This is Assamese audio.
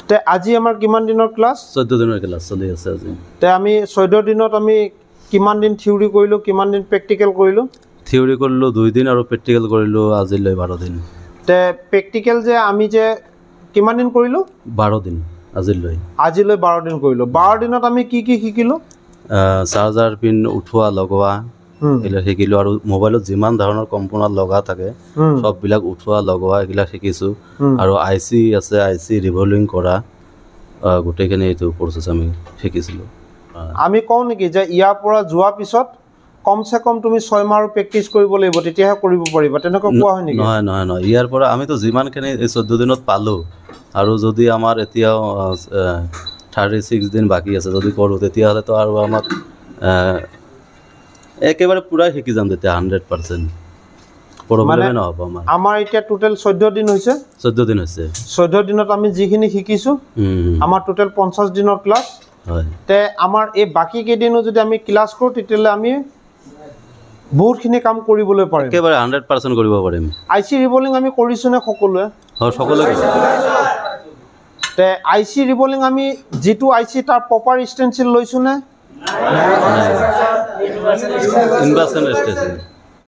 তে আজি আমাৰ কিমান দিনৰ ক্লাছ 14 দিনৰ ক্লাছ চলি আছে আজি তে আমি 14 দিনত আমি কিমান দিন থিওৰি কৰিলো কিমান দিন প্ৰেক্টিকেল কৰিলো থিওৰি কৰিলো 2 দিন আৰু প্ৰেক্টিকেল কৰিলো আজিলৈ 12 দিন তে প্ৰেক্টিকেল যে আমি যে কিমান দিন কৰিলো 12 দিন আজিলৈ 12 দিন কৰিলো 12 দিনত আমি কি কি শিকিলো চাৰ্জাৰ পিন উঠোৱা লগোৱা এলা শিকিলো আৰু মোবাইলত যিমান ধৰণৰ কম্পোনেন্ট লগা থাকে সব বিলাক উঠোৱা লগোৱা এগিলা শিকিছো আৰু আইসি আছে আইসি ৰিভলিং কৰা গোটেইখিনি এইটো প্ৰসেস আমি শিকিছিলো আমি কওঁ নেকি যে ইয়াৰ পৰা যোৱা পিছত কমসে কম তুমি 6 মাহ প্ৰেক্টিস কৰিব লাগিব তেতিয়াহে কৰিব পাৰিবা তেনেকৈ কোৱা হয় নেকি নহয় ইয়াৰ পৰা আমি তো যিমানখিনি 14 দিনত পালো আৰু যদি আমাৰ এতিয়াও 36 দিন বাকি আছে যদি কৰো তেতিয়া হলে তো আৰু আমাক একেবাৰে পুৰা শিকি যাম তেতিয়া 100% প্ৰবলেম নহব আমাৰ এতিয়া টোটাল 14 দিন হৈছে 14 দিনত আমি যিখিনি শিকিছো আমাৰ টোটাল 50 দিনৰ ক্লাছ হয় তে আমাৰ এই বাকি কেদিনো যদি আমি ক্লাছ কৰো তেতিয়ালে আমি বহুতখিনি কাম কৰিবলৈ পাৰিম একেবাৰে 100% কৰিব পাৰিম আইসি ৰিভলিং আমি কৰিছো না সকলোৱে সকলোৱে তে আইসি ৰিভলিং আমি যেটো আইসি তাৰ প্ৰপাৰ স্টেনসিল লৈছো না ইনভাৰ্সন স্টেনসিল